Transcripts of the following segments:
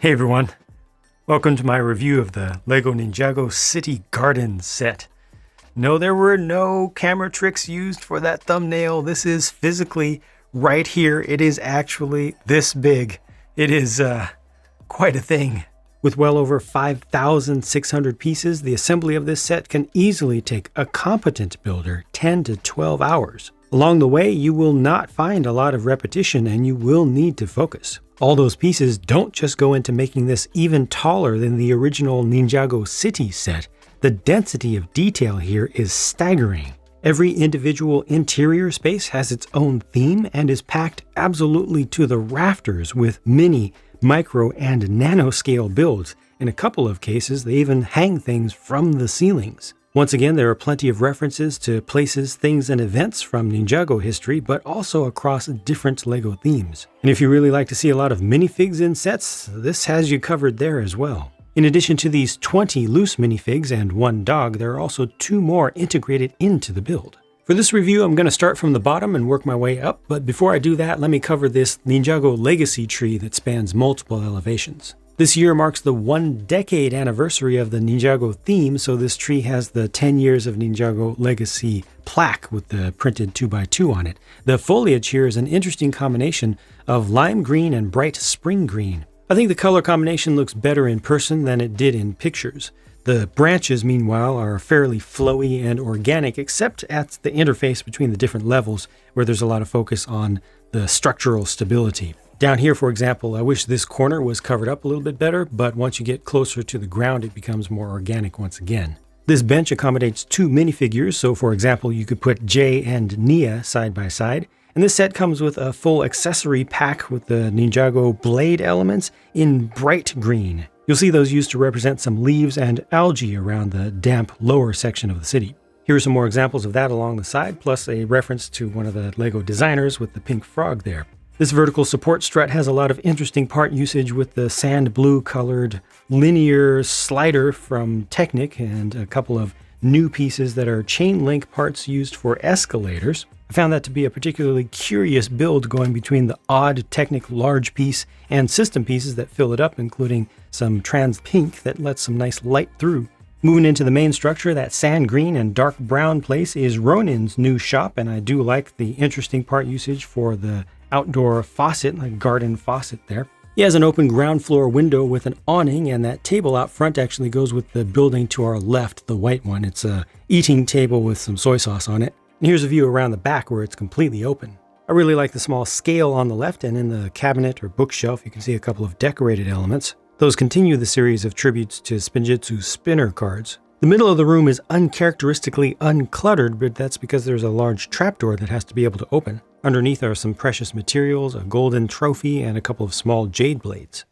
Hey everyone, welcome to my review of the LEGO Ninjago City Gardens set. No, there were no camera tricks used for that thumbnail. This is physically right here. It is actually this big. It is quite a thing. With well over 5,600 pieces, the assembly of this set can easily take a competent builder 10 to 12 hours. Along the way, you will not find a lot of repetition and you will need to focus. All those pieces don't just go into making this even taller than the original Ninjago City set. The density of detail here is staggering. Every individual interior space has its own theme and is packed absolutely to the rafters with mini, micro, and nanoscale builds. In a couple of cases, they even hang things from the ceilings. Once again, there are plenty of references to places, things, and events from Ninjago history, but also across different LEGO themes. And if you really like to see a lot of minifigs in sets, this has you covered there as well. In addition to these 20 loose minifigs and one dog, there are also 2 more integrated into the build. For this review, I'm going to start from the bottom and work my way up, but before I do that, let me cover this Ninjago legacy tree that spans multiple elevations. This year marks the 1-decade anniversary of the Ninjago theme, so this tree has the 10 years of Ninjago legacy plaque with the printed 2x2 on it. The foliage here is an interesting combination of lime green and bright spring green. I think the color combination looks better in person than it did in pictures. The branches, meanwhile, are fairly flowy and organic, except at the interface between the different levels, where there's a lot of focus on the structural stability. Down here, for example, I wish this corner was covered up a little bit better, but once you get closer to the ground, it becomes more organic once again. This bench accommodates 2 minifigures, so for example, you could put Jay and Nia side by side. And this set comes with a full accessory pack with the Ninjago blade elements in bright green. You'll see those used to represent some leaves and algae around the damp lower section of the city. Here are some more examples of that along the side, plus a reference to one of the LEGO designers with the pink frog there. This vertical support strut has a lot of interesting part usage with the sand blue colored linear slider from Technic and a couple of new pieces that are chain link parts used for escalators. I found that to be a particularly curious build going between the odd Technic large piece and system pieces that fill it up, including some trans pink that lets some nice light through. Moving into the main structure, that sand green and dark brown place is Ronin's new shop, and I do like the interesting part usage for the outdoor faucet, like garden faucet there. He has an open ground floor window with an awning, and that table out front actually goes with the building to our left, the white one. It's a eating table with some soy sauce on it. And here's a view around the back where it's completely open. I really like the small scale on the left, and in the cabinet or bookshelf you can see a couple of decorated elements. Those continue the series of tributes to Spinjitzu spinner cards. The middle of the room is uncharacteristically uncluttered, but that's because there's a large trapdoor that has to be able to open. Underneath are some precious materials, a golden trophy, and a couple of small jade blades.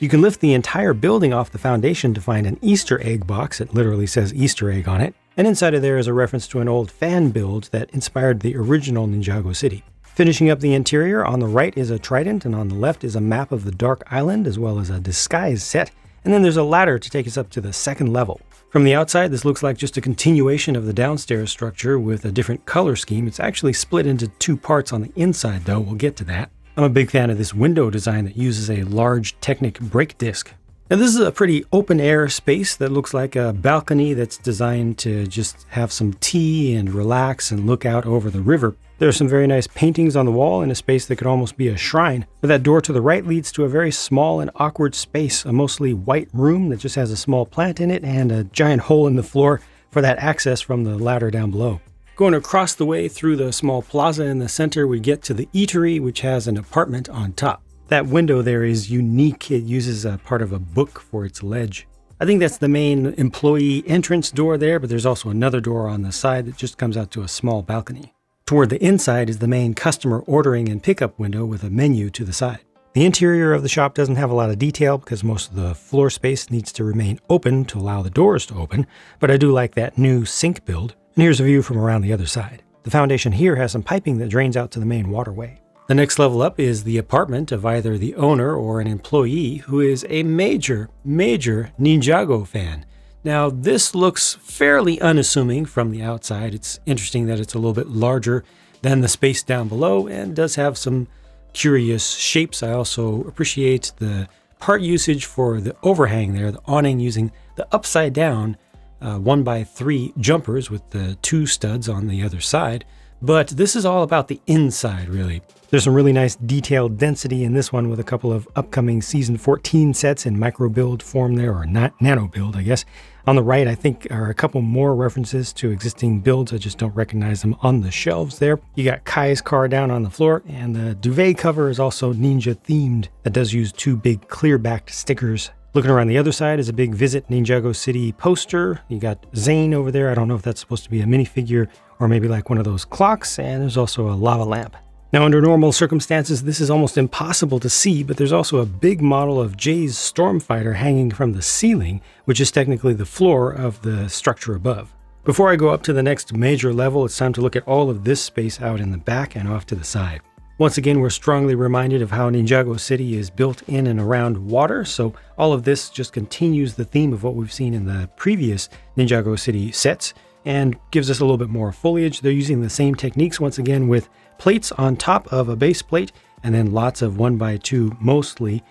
You can lift the entire building off the foundation to find an Easter egg box. It literally says Easter egg on it. And inside of there is a reference to an old fan build that inspired the original Ninjago City. Finishing up the interior, on the right is a trident, and on the left is a map of the Dark Island, as well as a disguise set. And then there's a ladder to take us up to the 2nd level. From the outside, this looks like just a continuation of the downstairs structure with a different color scheme. It's actually split into 2 parts on the inside, though. We'll get to that. I'm a big fan of this window design that uses a large Technic brake disc. Now, this is a pretty open-air space that looks like a balcony that's designed to just have some tea and relax and look out over the river. There are some very nice paintings on the wall in a space that could almost be a shrine. But that door to the right leads to a very small and awkward space, a mostly white room that just has a small plant in it and a giant hole in the floor for that access from the ladder down below. Going across the way through the small plaza in the center, we get to the eatery, which has an apartment on top. That window there is unique. It uses a part of a book for its ledge. I think that's the main employee entrance door there, but there's also another door on the side that just comes out to a small balcony. Toward the inside is the main customer ordering and pickup window with a menu to the side. The interior of the shop doesn't have a lot of detail because most of the floor space needs to remain open to allow the doors to open, but I do like that new sink build. And here's a view from around the other side. The foundation here has some piping that drains out to the main waterway. The next level up is the apartment of either the owner or an employee who is a major Ninjago fan. Now, this looks fairly unassuming from the outside. It's interesting that it's a little bit larger than the space down below and does have some curious shapes. I also appreciate the part usage for the overhang there, the awning, using the upside down 1x3 jumpers with the 2 studs on the other side. But this is all about the inside, really. There's some really nice detailed density in this one with a couple of upcoming Season 14 sets in micro build form there, or nano build, I guess. On the right, I think, are a couple more references to existing builds. I just don't recognize them on the shelves there. You got Kai's car down on the floor, and the duvet cover is also ninja themed. That does use 2 big clear backed stickers. Looking around the other side is a big Visit Ninjago City poster. You got Zane over there. I don't know if that's supposed to be a minifigure or maybe like one of those clocks. And there's also a lava lamp. Now, under normal circumstances, this is almost impossible to see, but there's also a big model of Jay's Stormfighter hanging from the ceiling, which is technically the floor of the structure above. Before I go up to the next major level, it's time to look at all of this space out in the back and off to the side. Once again, we're strongly reminded of how Ninjago City is built in and around water, so all of this just continues the theme of what we've seen in the previous Ninjago City sets and gives us a little bit more foliage. They're using the same techniques once again with plates on top of a base plate and then lots of 1x2, mostly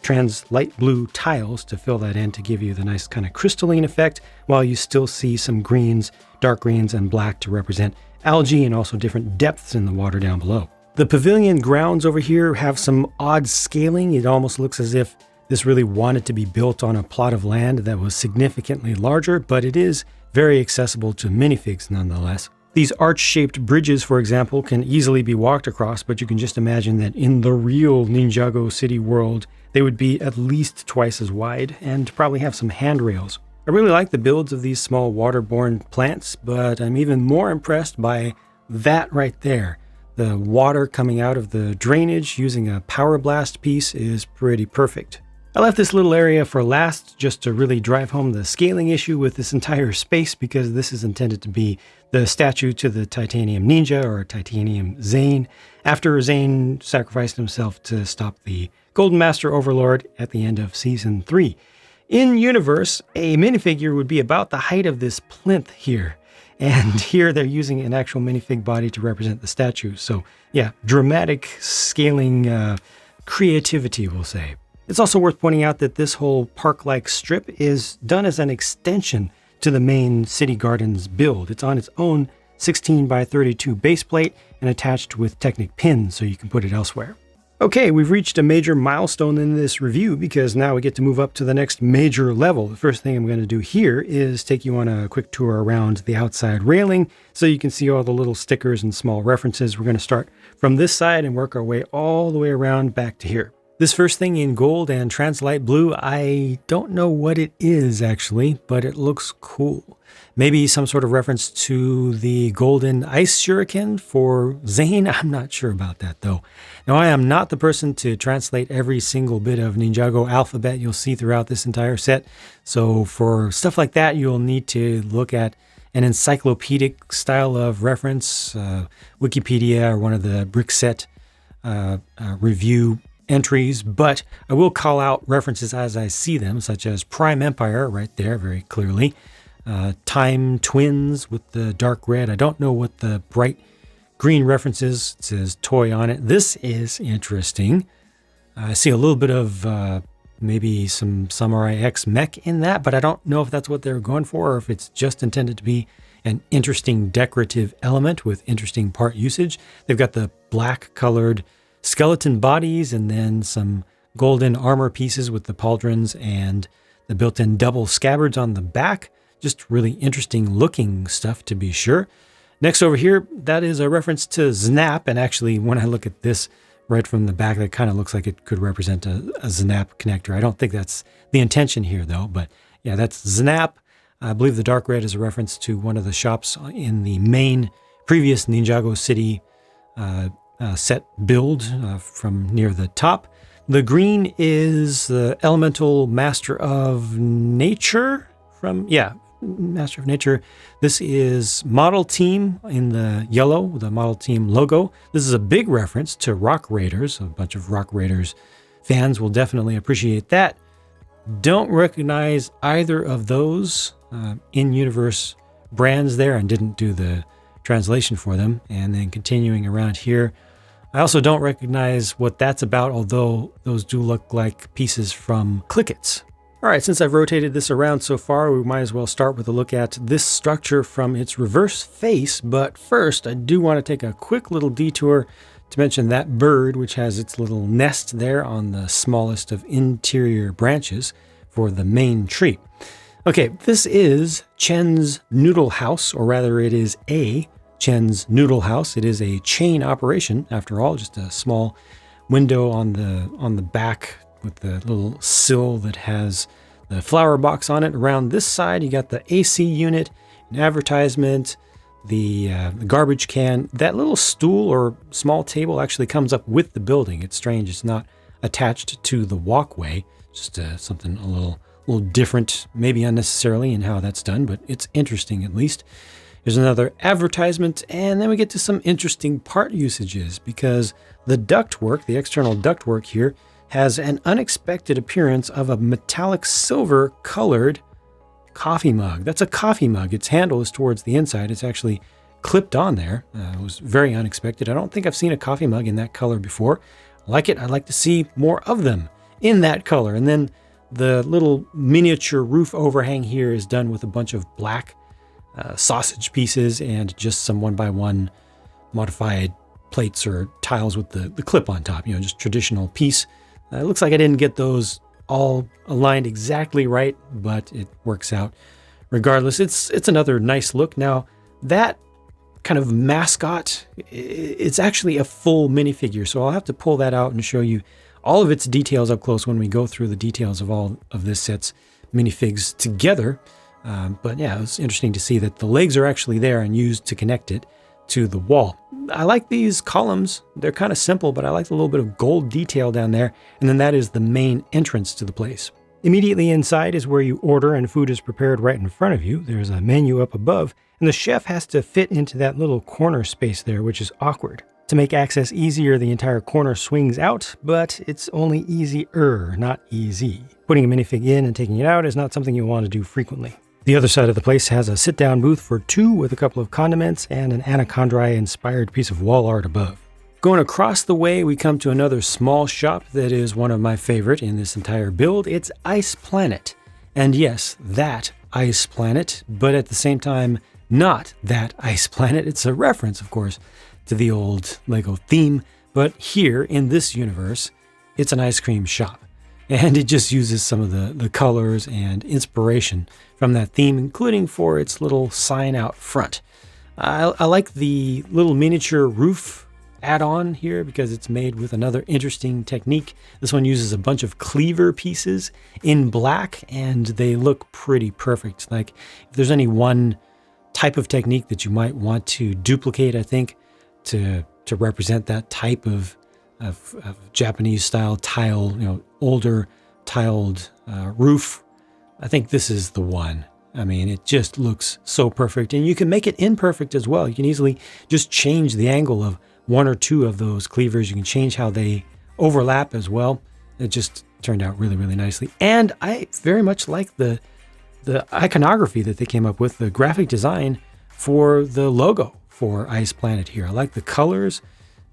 trans light blue tiles to fill that in to give you the nice kind of crystalline effect, while you still see some greens, dark greens, and black to represent algae and also different depths in the water down below. The pavilion grounds over here have some odd scaling. It almost looks as if this really wanted to be built on a plot of land that was significantly larger, but it is very accessible to minifigs nonetheless. These arch-shaped bridges, for example, can easily be walked across, but you can just imagine that in the real Ninjago City world, they would be at least twice as wide and probably have some handrails. I really like the builds of these small waterborne plants, but I'm even more impressed by that right there. The water coming out of the drainage using a power blast piece is pretty perfect. I left this little area for last just to really drive home the scaling issue with this entire space, because this is intended to be the statue to the Titanium Ninja, or Titanium Zane, after Zane sacrificed himself to stop the Golden Master Overlord at the end of Season 3. In universe, a minifigure would be about the height of this plinth here. And here they're using an actual minifig body to represent the statue. So yeah, dramatic scaling creativity, we'll say. It's also worth pointing out that this whole park-like strip is done as an extension to the main City Gardens build. It's on its own 16x32 base plate and attached with Technic pins so you can put it elsewhere. Okay, we've reached a major milestone in this review, because now we get to move up to the next major level. The first thing I'm going to do here is take you on a quick tour around the outside railing so you can see all the little stickers and small references. We're going to start from this side and work our way all the way around back to here. This first thing in gold and translight blue, I don't know what it is actually, but it looks cool. Maybe some sort of reference to the golden ice shuriken for Zane. I'm not sure about that though. Now, I am not the person to translate every single bit of Ninjago alphabet you'll see throughout this entire set. So for stuff like that, you'll need to look at an encyclopedic style of reference, Wikipedia or one of the Brickset review entries, but I will call out references as I see them, such as Prime Empire right there very clearly. Time Twins with the dark red. I don't know what the bright green reference is. It says toy on it. This is interesting. I see a little bit of maybe some Samurai X mech in that, but I don't know if that's what they're going for or if it's just intended to be an interesting decorative element with interesting part usage. They've got the black colored skeleton bodies and then some golden armor pieces with the pauldrons and the built-in double scabbards on the back. Just really interesting looking stuff, to be sure. Next over here, that is a reference to Snap, and actually when I look at this right from the back, that kind of looks like it could represent a Snap connector. I don't think that's the intention here though, but yeah, that's Snap. I believe the dark red is a reference to one of the shops in the main previous Ninjago City set build from near the top. The green is the Elemental Master of Nature from, Master of Nature. This is Model Team in the yellow, the Model Team logo. This is a big reference to Rock Raiders. A bunch of Rock Raiders fans will definitely appreciate that. Don't recognize either of those in-universe brands there and didn't do the translation for them. And then continuing around here, I also don't recognize what that's about, although those do look like pieces from Clickets. All right, since I've rotated this around so far, we might as well start with a look at this structure from its reverse face. But first, I do want to take a quick little detour to mention that bird, which has its little nest there on the smallest of interior branches for the main tree. Okay, this is Chen's Noodle House, or rather it is a Chen's Noodle House. It is a chain operation, after all, just a small window on the back with the little sill that has the flower box on it. Around this side, you got the AC unit, an advertisement, the garbage can. That little stool or small table actually comes up with the building. It's strange. It's not attached to the walkway. Just something a little different, maybe unnecessarily in how that's done, but it's interesting at least. There's another advertisement, and then we get to some interesting part usages because the ductwork, the external ductwork here, has an unexpected appearance of a metallic silver colored coffee mug. That's a coffee mug. Its handle is towards the inside. It's actually clipped on there. It was very unexpected. I don't think I've seen a coffee mug in that color before. I like it. I'd like to see more of them in that color. And then the little miniature roof overhang here is done with a bunch of black sausage pieces and just some 1x1 modified plates or tiles with the clip on top, just traditional piece. It looks like I didn't get those all aligned exactly right, but it works out. Regardless, it's another nice look. Now, that kind of mascot, it's actually a full minifigure, so I'll have to pull that out and show you all of its details up close when we go through the details of all of this set's minifigs together. But yeah, it was interesting to see that the legs are actually there and used to connect it to the wall. I like these columns. They're kind of simple, but I like the little bit of gold detail down there. And then that is the main entrance to the place. Immediately inside is where you order and food is prepared right in front of you. There's a menu up above, and the chef has to fit into that little corner space there, which is awkward. To make access easier, the entire corner swings out, but it's only easier, not easy. Putting a minifig in and taking it out is not something you want to do frequently. The other side of the place has a sit-down booth for two with a couple of condiments and an Anacondrae-inspired piece of wall art above. Going across the way, we come to another small shop that is one of my favorite in this entire build. It's Ice Planet. And yes, that Ice Planet, but at the same time, not that Ice Planet. It's a reference, of course, to the old Lego theme, but here in this universe, it's an ice cream shop. And it just uses some of the colors and inspiration from that theme, including for its little sign out front. I like the little miniature roof add-on here because it's made with another interesting technique. This one uses a bunch of cleaver pieces in black, and they look pretty perfect. Like, if there's any one type of technique that you might want to duplicate, I think, to represent that type of Japanese style tile, older tiled roof, I think this is the one. I mean, it just looks so perfect, and you can make it imperfect as well. You can easily just change the angle of one or two of those cleavers. You can change how they overlap as well. It just turned out really, really nicely. And I very much like the iconography that they came up with, the graphic design for the logo for Ice Planet here. I like the colors.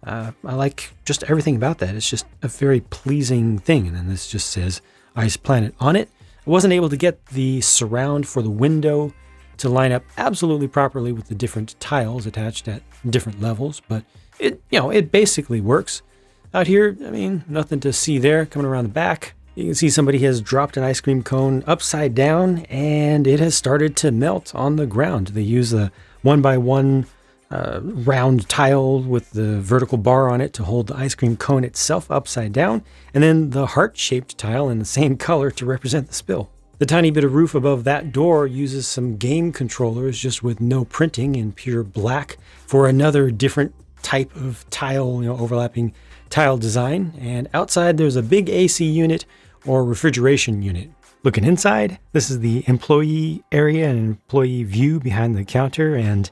I like just everything about that. It's just a very pleasing thing. And then this just says Ice Planet on it. I wasn't able to get the surround for the window to line up absolutely properly with the different tiles attached at different levels, but it basically works. Out here, I mean, nothing to see there. Coming around the back, you can see somebody has dropped an ice cream cone upside down and it has started to melt on the ground. They use a 1x1 round tile with the vertical bar on it to hold the ice cream cone itself upside down, and then the heart-shaped tile in the same color to represent the spill. The tiny bit of roof above that door uses some game controllers just with no printing in pure black for another different type of tile, overlapping tile design. And outside there's a big AC unit or refrigeration unit. Looking inside, this is the employee area and employee view behind the counter, and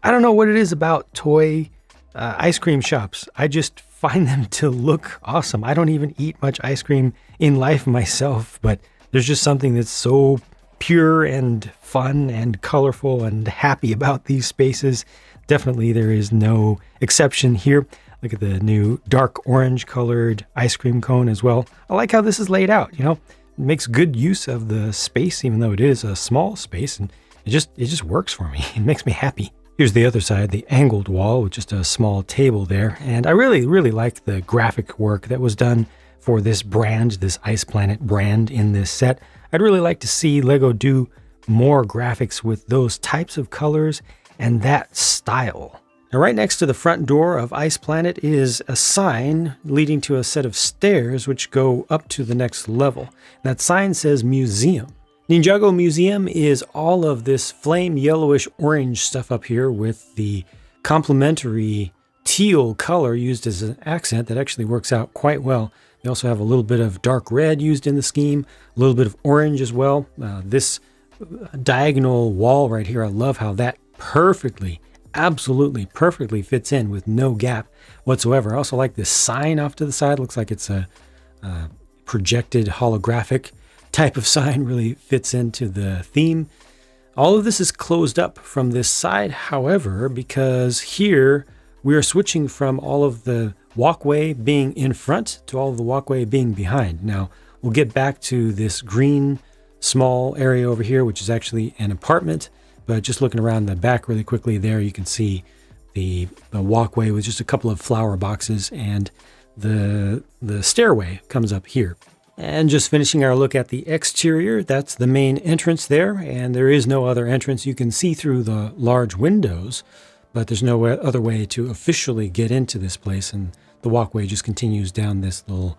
I don't know what it is about toy ice cream shops. I just find them to look awesome. I don't even eat much ice cream in life myself, but there's just something that's so pure and fun and colorful and happy about these spaces. Definitely there is no exception here. Look at the new dark orange colored ice cream cone as well. I like how this is laid out, you know. It makes good use of the space, even though it is a small space, and it just works for me. It makes me happy. Here's the other side, the angled wall with just a small table there. And I really like the graphic work that was done for this brand, this Ice Planet brand in this set. I'd really like to see LEGO do more graphics with those types of colors and that style. Now, right next to the front door of Ice Planet is a sign leading to a set of stairs which go up to the next level. That sign says Museum. Ninjago Museum is all of this flame yellowish orange stuff up here with the complementary teal color used as an accent that actually works out quite well. They also have a little bit of dark red used in the scheme, a little bit of orange as well. This diagonal wall right here, I love how that absolutely perfectly fits in with no gap whatsoever. I also like this sign off to the side. Looks like it's a projected holographic type of sign, really fits into the theme. All of this is closed up from this side, however, because here we are switching from all of the walkway being in front to all of the walkway being behind. Now, we'll get back to this green small area over here, which is actually an apartment, but just looking around the back really quickly there, you can see the walkway with just a couple of flower boxes, and the stairway comes up here. And just finishing our look at the exterior, that's the main entrance there, and there is no other entrance. You can see through the large windows, but there's no other way to officially get into this place, and the walkway just continues down this little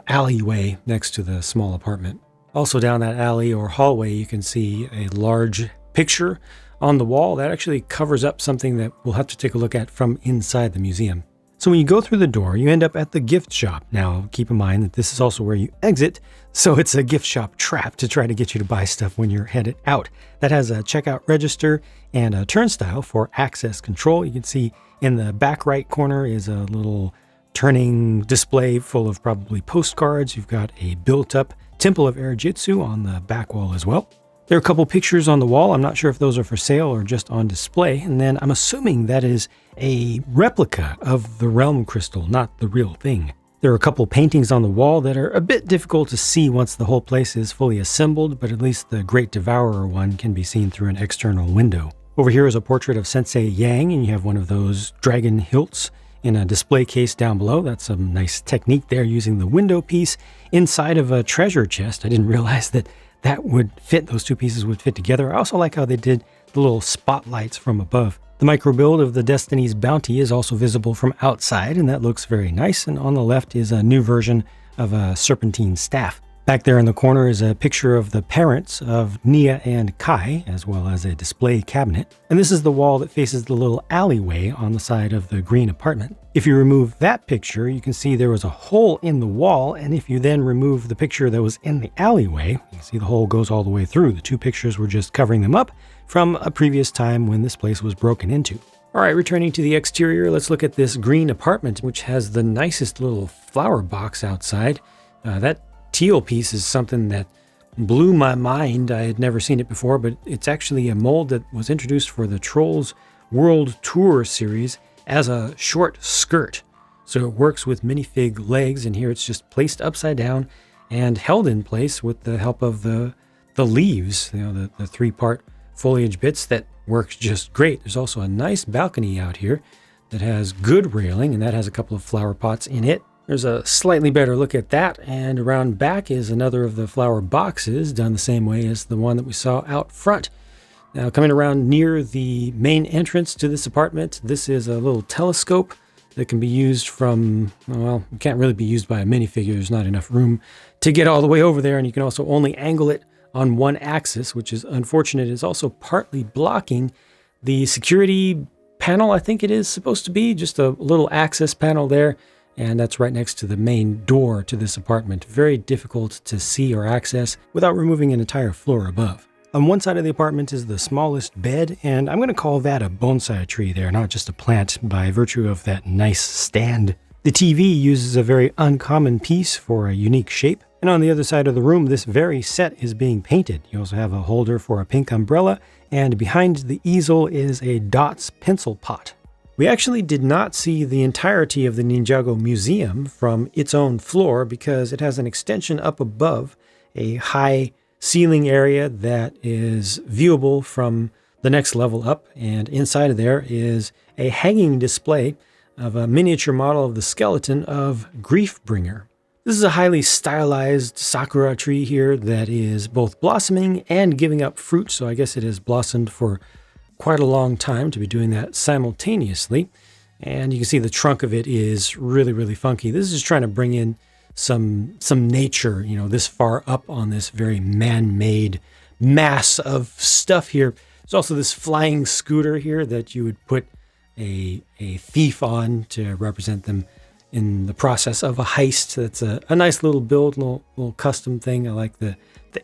alleyway next to the small apartment. Also down that alley or hallway, you can see a large picture on the wall that actually covers up something that we'll have to take a look at from inside the museum. So when you go through the door, you end up at the gift shop. Now, keep in mind that this is also where you exit, so it's a gift shop trap to try to get you to buy stuff when you're headed out. That has a checkout register and a turnstile for access control. You can see in the back right corner is a little turning display full of probably postcards. You've got a built-up Temple of Erjitsu on the back wall as well. There are a couple pictures on the wall. I'm not sure if those are for sale or just on display. And then I'm assuming that is a replica of the Realm Crystal, not the real thing. There are a couple paintings on the wall that are a bit difficult to see once the whole place is fully assembled, but at least the Great Devourer one can be seen through an external window. Over here is a portrait of Sensei Yang, and you have one of those dragon hilts in a display case down below. That's some nice technique there using the window piece inside of a treasure chest. I didn't realize that would fit, those two pieces would fit together. I also like how they did the little spotlights from above. The micro build of the Destiny's Bounty is also visible from outside, and that looks very nice. And on the left is a new version of a serpentine staff. Back there in the corner is a picture of the parents of Nia and Kai, as well as a display cabinet. And this is the wall that faces the little alleyway on the side of the green apartment. If you remove that picture, you can see there was a hole in the wall, and if you then remove the picture that was in the alleyway, you can see the hole goes all the way through. The two pictures were just covering them up from a previous time when this place was broken into. All right, returning to the exterior, let's look at this green apartment, which has the nicest little flower box outside. That teal piece is something that blew my mind. I had never seen it before, but it's actually a mold that was introduced for the Trolls World Tour series as a short skirt. So it works with minifig legs, and here it's just placed upside down and held in place with the help of the leaves, the three-part foliage bits that works just great. There's also a nice balcony out here that has good railing, and that has a couple of flower pots in it. There's a slightly better look at that, and around back is another of the flower boxes done the same way as the one that we saw out front. Now, coming around near the main entrance to this apartment, this is a little telescope that can be used from, well, it can't really be used by a minifigure. There's not enough room to get all the way over there, and you can also only angle it on one axis, which is unfortunate. It's also partly blocking the security panel, I think it is supposed to be, just a little access panel there. And that's right next to the main door to this apartment. Very difficult to see or access without removing an entire floor above. On one side of the apartment is the smallest bed, and I'm going to call that a bonsai tree there, not just a plant, by virtue of that nice stand. The TV uses a very uncommon piece for a unique shape. And on the other side of the room, this very set is being painted. You also have a holder for a pink umbrella, and behind the easel is a Dots pencil pot. We actually did not see the entirety of the Ninjago Museum from its own floor because it has an extension up above, a high ceiling area that is viewable from the next level up, and inside of there is a hanging display of a miniature model of the skeleton of Griefbringer. This is a highly stylized sakura tree here that is both blossoming and giving up fruit, so I guess it has blossomed for quite a long time to be doing that simultaneously. And you can see the trunk of it is really, really funky. This is just trying to bring in some nature, you know, this far up on this very man-made mass of stuff here. There's also this flying scooter here that you would put a thief on to represent them in the process of a heist. That's a nice little build, little custom thing. I like the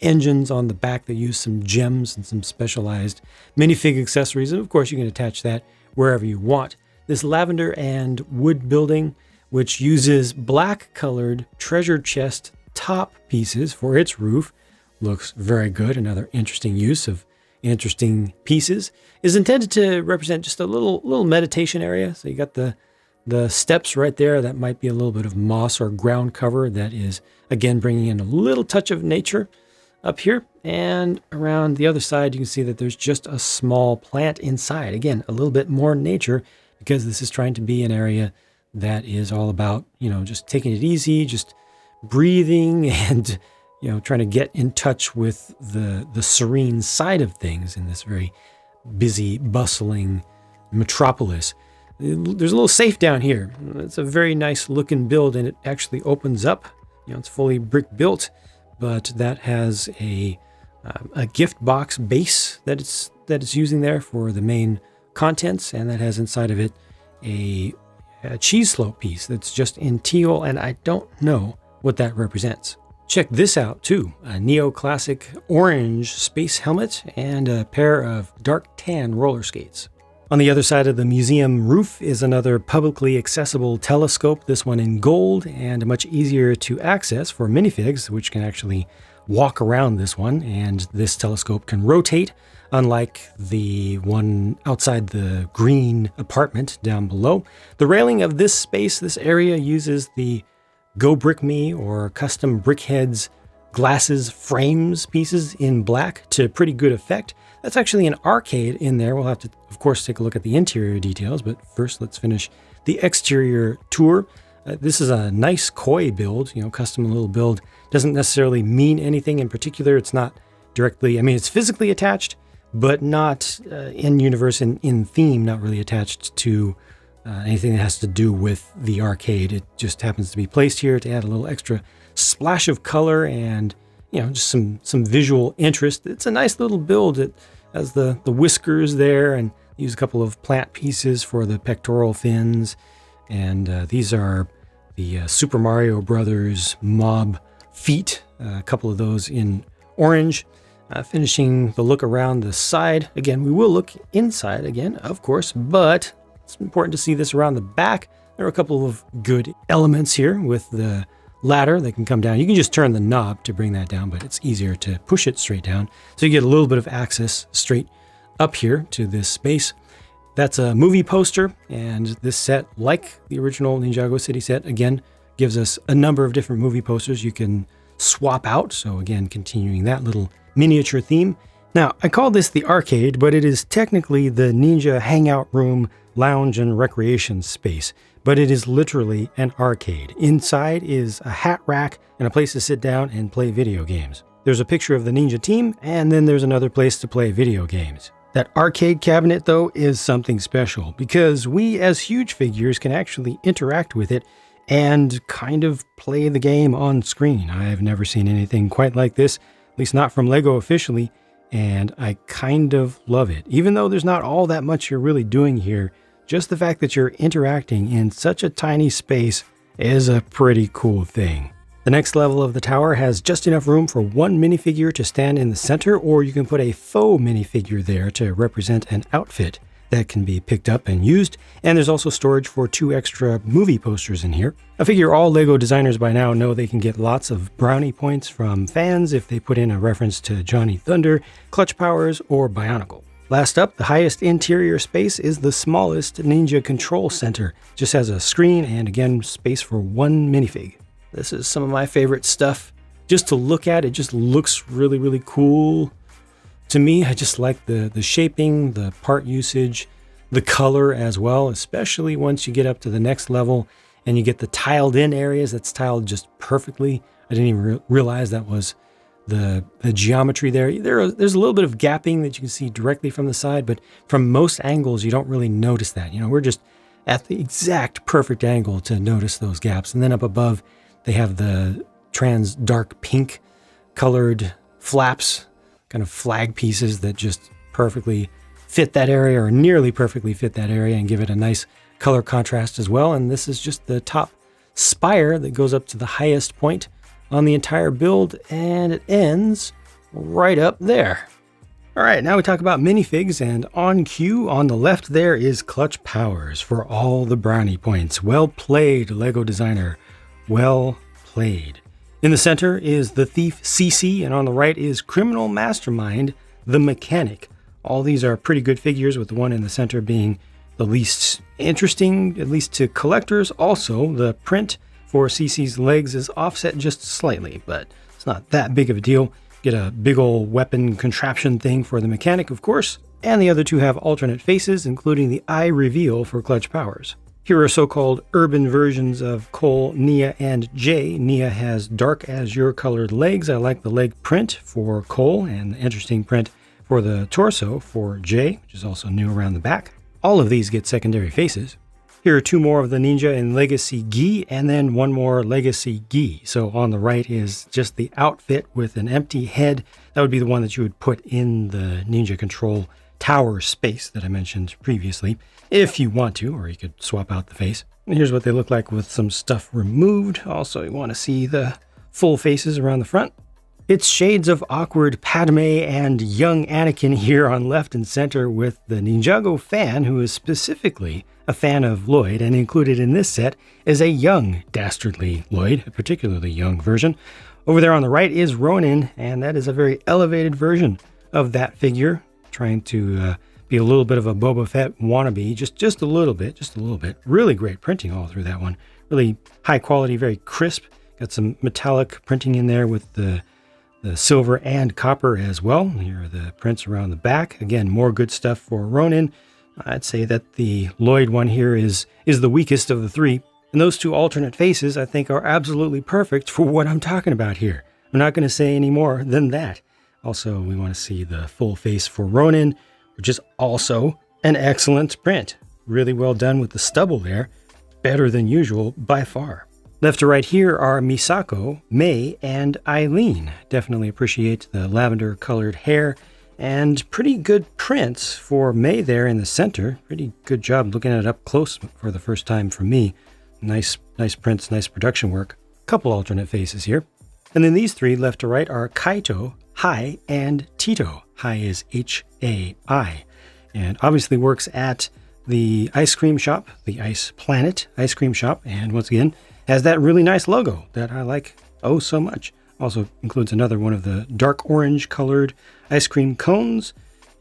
engines on the back that use some gems and some specialized minifig accessories. And of course, you can attach that wherever you want. This lavender and wood building, which uses black colored treasure chest top pieces for its roof, looks very good. Another interesting use of interesting pieces, is intended to represent just a little meditation area. So you got the steps right there. That might be a little bit of moss or ground cover that is, again, bringing in a little touch of nature up here. And around the other side, you can see that there's just a small plant inside. Again, a little bit more nature because this is trying to be an area that is all about, you know, just taking it easy, just breathing and, you know, trying to get in touch with the serene side of things in this very busy, bustling metropolis. There's a little safe down here. It's a very nice looking build, and it actually opens up. You know, it's fully brick built, but that has a gift box base that it's using there for the main contents, and that has inside of it a cheese slope piece that's just in teal, and I don't know what that represents. Check this out too, a neoclassic orange space helmet and a pair of dark tan roller skates. On the other side of the museum roof is another publicly accessible telescope, this one in gold and much easier to access for minifigs, which can actually walk around this one, and this telescope can rotate, unlike the one outside the green apartment down below. The railing of this space, this area, uses the Go Brick Me or custom Brickheads glasses frames pieces in black to pretty good effect. That's actually an arcade in there. We'll have to, of course, take a look at the interior details, but first let's finish the exterior tour. This is a nice koi build, you know, custom little build. Doesn't necessarily mean anything in particular. It's not directly, I mean, it's physically attached, but not in universe and in theme, not really attached to anything that has to do with the arcade. It just happens to be placed here to add a little extra splash of color and, you know, just some visual interest. It's a nice little build. It has the whiskers there, and use a couple of plant pieces for the pectoral fins. And these are the Super Mario Brothers mob feet, a couple of those in orange. Finishing the look around the side. Again, we will look inside again, of course, but it's important to see this around the back. There are a couple of good elements here with the ladder that can come down. You can just turn the knob to bring that down, but it's easier to push it straight down. So you get a little bit of access straight up here to this space. That's a movie poster, and this set, like the original Ninjago City set, again, gives us a number of different movie posters you can swap out. So again, continuing that little miniature theme. Now, I call this the arcade, but it is technically the Ninja Hangout Room, Lounge, and Recreation space. But it is literally an arcade. Inside is a hat rack and a place to sit down and play video games. There's a picture of the Ninja team, and then there's another place to play video games. That arcade cabinet, though, is something special because we as huge figures can actually interact with it and kind of play the game on screen. I've never seen anything quite like this, at least not from LEGO officially, and I kind of love it. Even though there's not all that much you're really doing here, just the fact that you're interacting in such a tiny space is a pretty cool thing. The next level of the tower has just enough room for one minifigure to stand in the center, or you can put a faux minifigure there to represent an outfit that can be picked up and used. And there's also storage for 2 extra movie posters in here. I figure all LEGO designers by now know they can get lots of brownie points from fans if they put in a reference to Johnny Thunder, Clutch Powers, or Bionicle. Last up, the highest interior space is the smallest Ninja Control Center. Just has a screen and again, space for one minifig. This is some of my favorite stuff. Just to look at, it just looks really, really cool. To me, I just like the shaping, the part usage, the color as well, especially once you get up to the next level and you get the tiled in areas that's tiled just perfectly. I didn't even realize that was the geometry there. There's a little bit of gapping that you can see directly from the side, but from most angles, you don't really notice that. You know, we're just at the exact perfect angle to notice those gaps. And then up above, they have the trans dark pink colored flaps, kind of flag pieces that just perfectly fit that area or nearly perfectly fit that area and give it a nice color contrast as well. And this is just the top spire that goes up to the highest point on the entire build, and it ends right up there. All right, now we talk about minifigs, and on cue on the left there is Clutch Powers for all the brownie points. Well played, Lego designer. Well played. In the center is the Thief CC, and on the right is Criminal Mastermind, the Mechanic. All these are pretty good figures, with the one in the center being the least interesting, at least to collectors. Also, the print for CC's legs is offset just slightly, but it's not that big of a deal. Get a big old weapon contraption thing for the Mechanic, of course, and the other two have alternate faces, including the eye reveal for Clutch Powers. Here are so-called urban versions of Cole, Nia, and Jay. Nia has dark azure colored legs. I like the leg print for Cole and the interesting print for the torso for Jay, which is also new around the back. All of these get secondary faces. Here are two more of the Ninja in Legacy Gi, and then one more Legacy Gi. So on the right is just the outfit with an empty head. That would be the one that you would put in the Ninja Control Tower space that I mentioned previously, if you want to, or you could swap out the face. And here's what they look like with some stuff removed. Also, you want to see the full faces around the front. It's shades of awkward Padme and young Anakin here on left and center, with the Ninjago fan, who is specifically a fan of Lloyd, and included in this set is a young Dastardly Lloyd, a particularly young version. Over there on the right is Ronin, and that is a very elevated version of that figure, trying to be a little bit of a Boba Fett wannabe, just a little bit. Really great printing all through that one. Really high quality, very crisp. Got some metallic printing in there with the silver and copper as well. Here are the prints around the back. Again, more good stuff for Ronin. I'd say that the Lloyd one here is the weakest of the three. And those two alternate faces, I think, are absolutely perfect for what I'm talking about here. I'm not going to say any more than that. Also, we want to see the full face for Ronin, which is also an excellent print. Really well done with the stubble there. Better than usual by far. Left to right here are Misako, May, and Eileen. Definitely appreciate the lavender colored hair, and pretty good prints for May there in the center. Pretty good job looking at it up close for the first time for me. Nice prints, nice production work. Couple alternate faces here. And then these three left to right are Kaito, Hai, and Tito. Hai is H-A-I. And obviously works at the ice cream shop, the Ice Planet ice cream shop. And once again, has that really nice logo that I like oh so much. Also includes another one of the dark orange colored ice cream cones.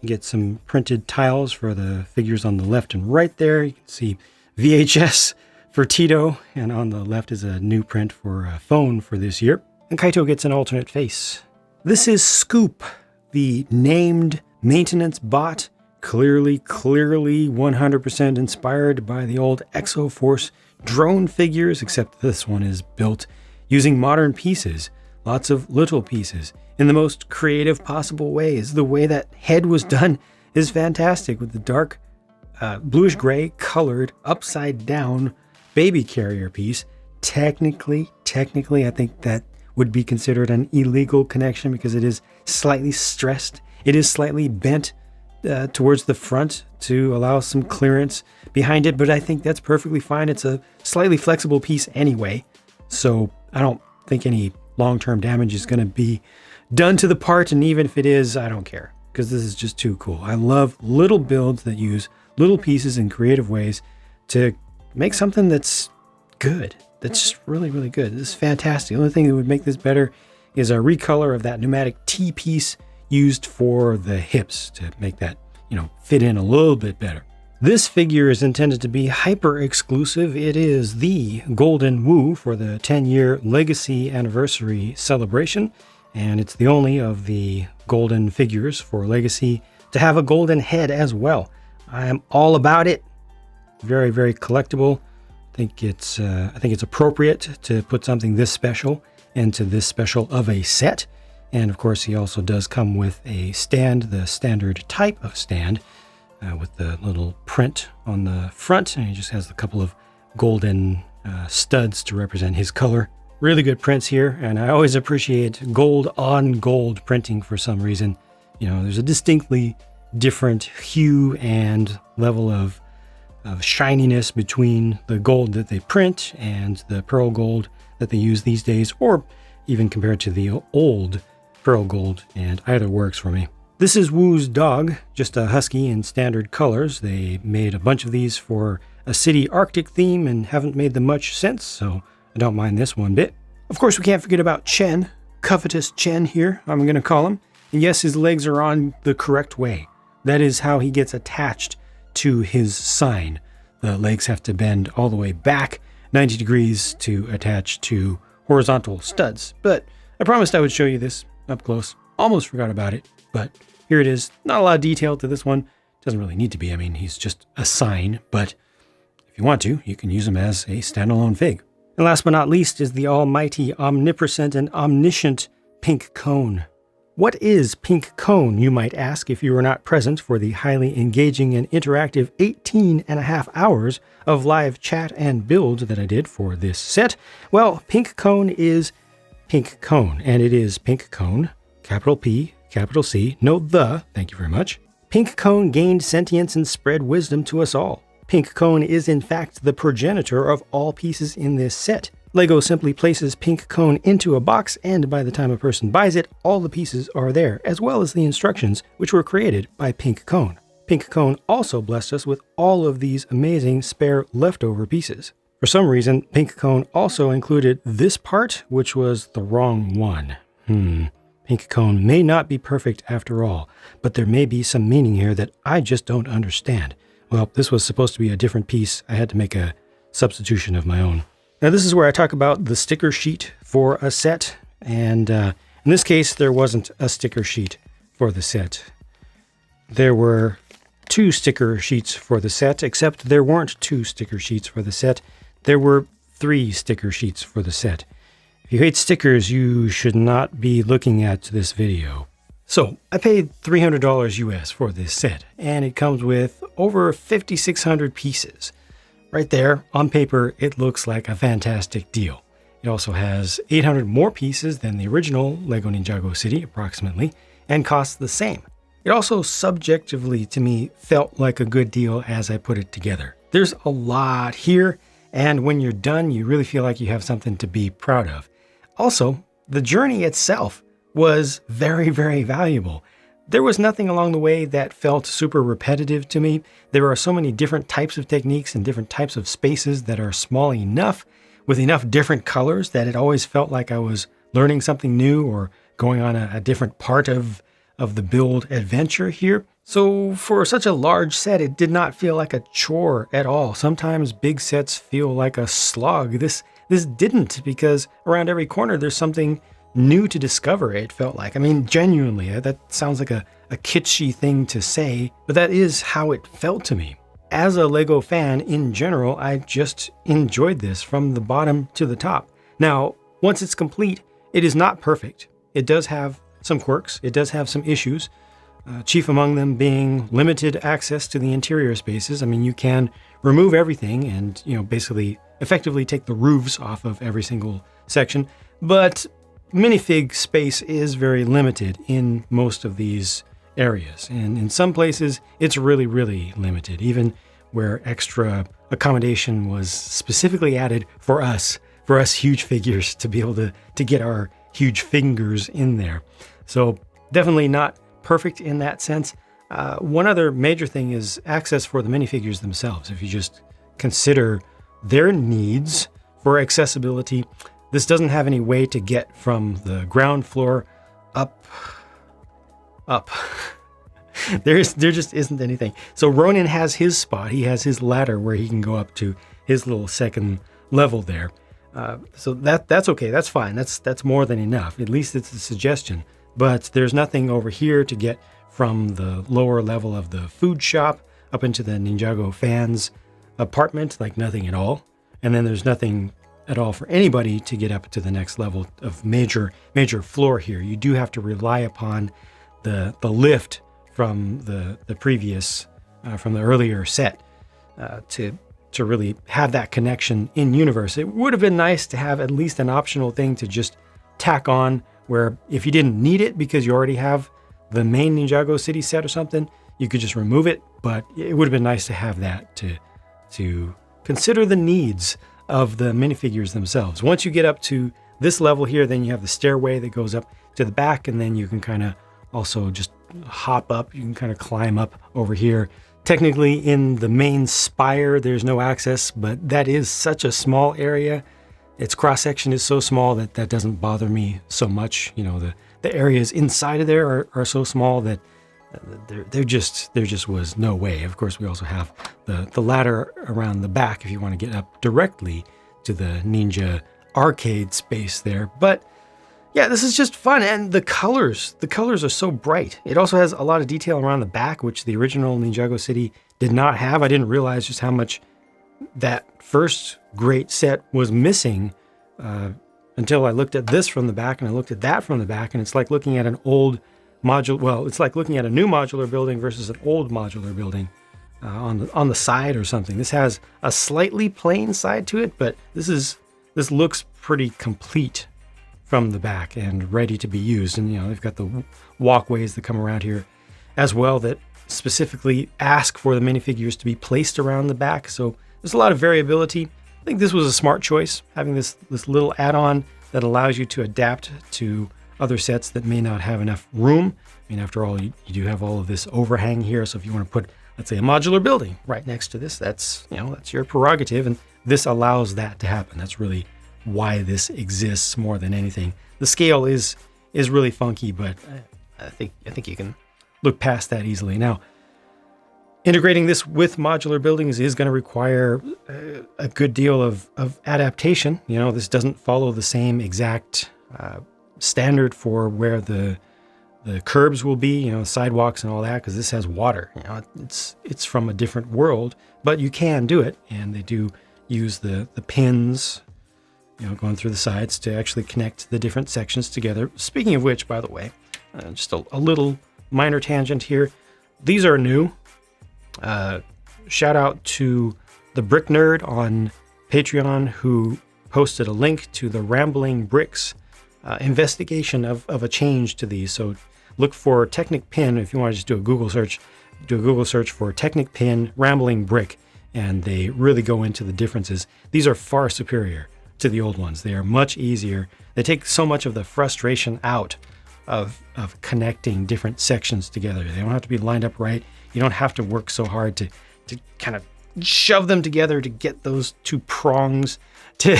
You get some printed tiles for the figures on the left and right there. You can see VHS for Tito, and on the left is a new print for a phone for this year. And Kaito gets an alternate face. This is Scoop, the named maintenance bot. Clearly 100% inspired by the old Exoforce drone figures, except this one is built using modern pieces, lots of little pieces, in the most creative possible ways. The way that head was done is fantastic, with the dark bluish gray colored upside down baby carrier piece. Technically, I think that would be considered an illegal connection because it is slightly stressed. It is slightly bent towards the front to allow some clearance behind it, but I think that's perfectly fine. It's a slightly flexible piece anyway, so I don't think any long-term damage is going to be done to the part, and even if it is, I don't care, because this is just too cool. I love little builds that use little pieces in creative ways to make something that's good, that's just really good. This is fantastic. The only thing that would make this better is a recolor of that pneumatic T-piece used for the hips to make that fit in a little bit better. This figure is intended to be hyper exclusive. It is the Golden Woo for the 10-year Legacy Anniversary celebration, and it's the only of the golden figures for Legacy to have a golden head as well. I'm all about it. Very, very collectible. I think it's appropriate to put something this special into this special of a set. And of course, he also does come with a stand, the standard type of stand, with the little print on the front, and he just has a couple of golden studs to represent his color. Really good prints here, and I always appreciate gold on gold printing for some reason. There's a distinctly different hue and level of shininess between the gold that they print and the pearl gold that they use these days, or even compared to the old pearl gold, and either works for me. This is Woo's dog, just a husky in standard colors. They made a bunch of these for a city Arctic theme and haven't made them much since, so I don't mind this one bit. Of course, we can't forget about Chen, covetous Chen here, I'm going to call him. And yes, his legs are on the correct way. That is how he gets attached to his sign. The legs have to bend all the way back 90 degrees to attach to horizontal studs. But I promised I would show you this up close. Almost forgot about it, but here it is. Not a lot of detail to this one. Doesn't really need to be. I mean, he's just a sign, but if you want to, you can use him as a standalone fig. And last but not least is the almighty, omnipresent, and omniscient pink cone. What is pink cone, you might ask, if you were not present for the highly engaging and interactive 18.5 hours of live chat and build that I did for this set? Well, pink cone is pink cone, and it is pink cone, capital P, capital C, no the, thank you very much. Pink cone gained sentience and spread wisdom to us all. Pink cone is in fact the progenitor of all pieces in this set. LEGO simply places pink cone into a box, and by the time a person buys it, all the pieces are there, as well as the instructions, which were created by pink cone. Pink cone also blessed us with all of these amazing spare leftover pieces. For some reason, pink cone also included this part, which was the wrong one. Pink cone may not be perfect after all, but there may be some meaning here that I just don't understand. Well, this was supposed to be a different piece. I had to make a substitution of my own. Now, this is where I talk about the sticker sheet for a set, and in this case, there wasn't a sticker sheet for the set. There were 2 sticker sheets for the set, except there weren't 2 sticker sheets for the set. There were 3 sticker sheets for the set. If you hate stickers, you should not be looking at this video. So, I paid $300 US for this set, and it comes with over 5,600 pieces. Right there, on paper, it looks like a fantastic deal. It also has 800 more pieces than the original LEGO Ninjago City, approximately, and costs the same. It also subjectively, to me, felt like a good deal as I put it together. There's a lot here, and when you're done, you really feel like you have something to be proud of. Also, the journey itself was very, very valuable. There was nothing along the way that felt super repetitive to me. There are so many different types of techniques and different types of spaces that are small enough with enough different colors that it always felt like I was learning something new or going on a different part of the build adventure here. So for such a large set, it did not feel like a chore at all. Sometimes big sets feel like a slog. This didn't, because around every corner there's something new to discover, it felt like. I mean, genuinely, that sounds like a kitschy thing to say, but that is how it felt to me. As a LEGO fan in general, I just enjoyed this from the bottom to the top. Now, once it's complete, it is not perfect. It does have some quirks. It does have some issues, chief among them being limited access to the interior spaces. I mean, you can remove everything and, basically effectively take the roofs off of every single section, but minifig space is very limited in most of these areas, and in some places it's really, really limited, even where extra accommodation was specifically added for us huge figures to be able to get our huge fingers in there. So definitely not perfect in that sense. One other major thing is access for the minifigures themselves. If you just consider their needs for accessibility, this doesn't have any way to get from the ground floor up. there just isn't anything. So Ronin has his spot. He has his ladder where he can go up to his little second level there. So that's okay. That's fine. That's more than enough. At least it's a suggestion. But there's nothing over here to get from the lower level of the food shop up into the Ninjago fans apartment, like nothing at all. And then there's nothing at all for anybody to get up to the next level of major floor here. You do have to rely upon the lift from the previous, from the earlier set to really have that connection in universe. It would have been nice to have at least an optional thing to just tack on where if you didn't need it because you already have the main Ninjago City set or something, you could just remove it. But it would have been nice to have that to consider the needs of the minifigures themselves. Once you get up to this level here, then you have the stairway that goes up to the back, and then you can kind of also just hop up. You can kind of climb up over here. Technically in the main spire, there's no access, but that is such a small area. Its cross-section is so small that that doesn't bother me so much. You know, the areas inside of there are so small that there just was no way. Of course, we also have the ladder around the back if you want to get up directly to the Ninja arcade space there. But yeah, this is just fun. And the colors are so bright. It also has a lot of detail around the back, which the original Ninjago City did not have. I didn't realize just how much that first great set was missing until I looked at this from the back and I looked at that from the back. And it's like looking at an old it's like looking at a new modular building versus an old modular building on the side or something. This has a slightly plain side to it, but this looks pretty complete from the back and ready to be used. And, you know, they've got the walkways that come around here as well that specifically ask for the minifigures to be placed around the back. So there's a lot of variability. I think this was a smart choice, having this little add-on that allows you to adapt to other sets that may not have enough room. I mean, after all, you do have all of this overhang here. So if you want to put, let's say, a modular building right next to this, that's your prerogative. And this allows that to happen. That's really why this exists more than anything. The scale is really funky, but I think you can look past that easily. Now, integrating this with modular buildings is going to require a good deal of adaptation. You know, this doesn't follow the same exact standard for where the curbs will be, you know, sidewalks and all that, because this has water. You know, it's from a different world, but you can do it, and they do use the pins, you know, going through the sides to actually connect the different sections together. Speaking of which, by the way, just a little minor tangent here. These are new. Shout out to the Brick Nerd on Patreon who posted a link to the Rambling Bricks investigation of a change to these. So look for Technic Pin if you want to just do a Google search for Technic Pin Rambling Brick, and they really go into the differences. These are far superior to the old ones. They are much easier. They take so much of the frustration out of connecting different sections together. They don't have to be lined up right. You don't have to work so hard to kind of shove them together to get those two prongs to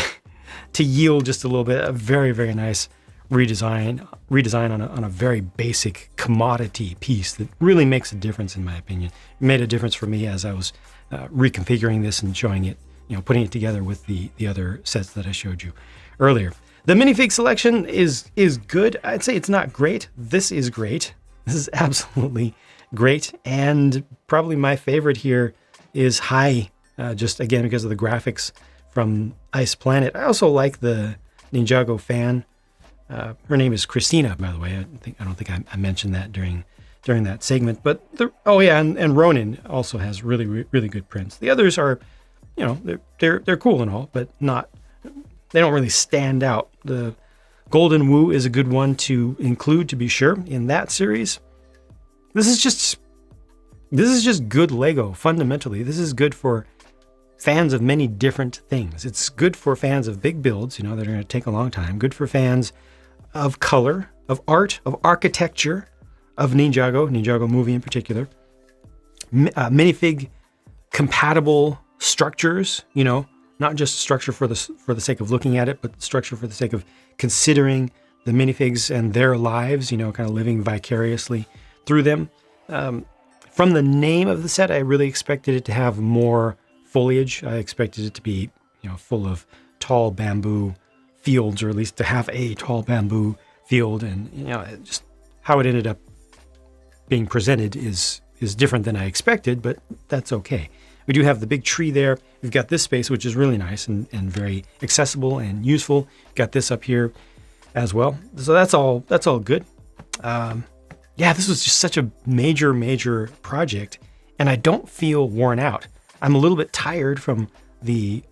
yield just a little bit. A very, very nice redesign on a very basic commodity piece that really makes a difference, in my opinion. It made a difference for me as I was reconfiguring this and showing it, you know, putting it together with the other sets that I showed you earlier. The minifig selection is good. I'd say it's not great. This is great. This is absolutely great. And probably my favorite here is Hai, just again because of the graphics from Ice Planet. I also like the Ninjago fan. Her name is Christina, by the way. I don't think I mentioned that during that segment. But and Ronin also has really good prints. The others are, you know, they're cool and all, but they don't really stand out. The Golden Wu is a good one to include, to be sure, in that series. This is just good Lego. Fundamentally, this is good for fans of many different things. It's good for fans of big builds, you know, that are going to take a long time. Good for fans of color, of art, of architecture, of Ninjago movie in particular. Minifig compatible structures, you know, not just structure for the sake of looking at it, but structure for the sake of considering the minifigs and their lives, you know, kind of living vicariously through them. From the name of the set, I really expected it to have more foliage. I expected it to be, full of tall bamboo fields, or at least to have a tall bamboo field. And, just how it ended up being presented is different than I expected, but that's okay. We do have the big tree there. We've got this space, which is really nice and very accessible and useful. Got this up here as well. So that's all good. Yeah, this was just such a major project, and I don't feel worn out. I'm a little bit tired from the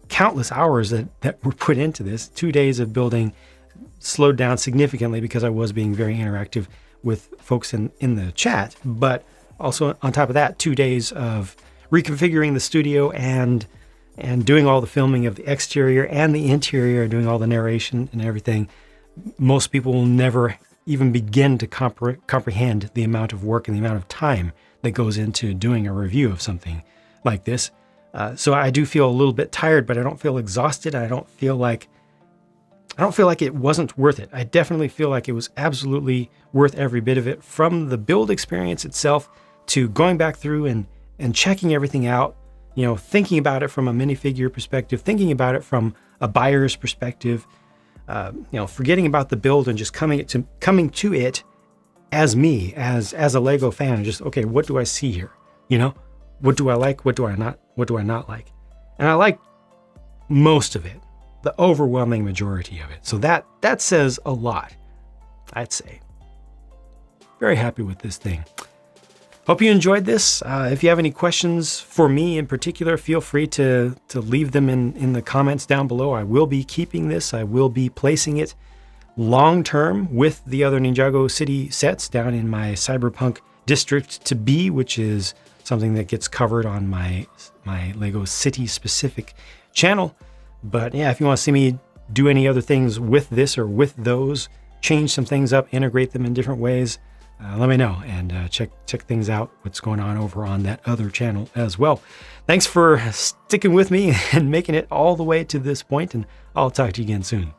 countless hours that were put into this. 2 days of building slowed down significantly because I was being very interactive with folks in the chat, but also on top of that, 2 days of reconfiguring the studio and doing all the filming of the exterior and the interior, doing all the narration and everything. Most people will never even begin to comprehend the amount of work and the amount of time that goes into doing a review of something like this. So I do feel a little bit tired, but I don't feel exhausted. I don't feel like it wasn't worth it. I definitely feel like it was absolutely worth every bit of it, from the build experience itself to going back through and checking everything out, thinking about it from a minifigure perspective, thinking about it from a buyer's perspective, forgetting about the build and just coming to it as me, as a Lego fan, and just, okay, what do I see here? What do I like? What do I not like? And I like most of it, the overwhelming majority of it. So that says a lot, I'd say. Very happy with this thing. Hope you enjoyed this. If you have any questions for me in particular, feel free to leave them in the comments down below. I will be keeping this. I will be placing it long term with the other Ninjago City sets down in my Cyberpunk District to be, which is something that gets covered on my Lego City specific channel. But yeah, if you want to see me do any other things with this or with those, change some things up, integrate them in different ways, let me know, and check things out, what's going on over on that other channel as well. Thanks for sticking with me and making it all the way to this point, and I'll talk to you again soon.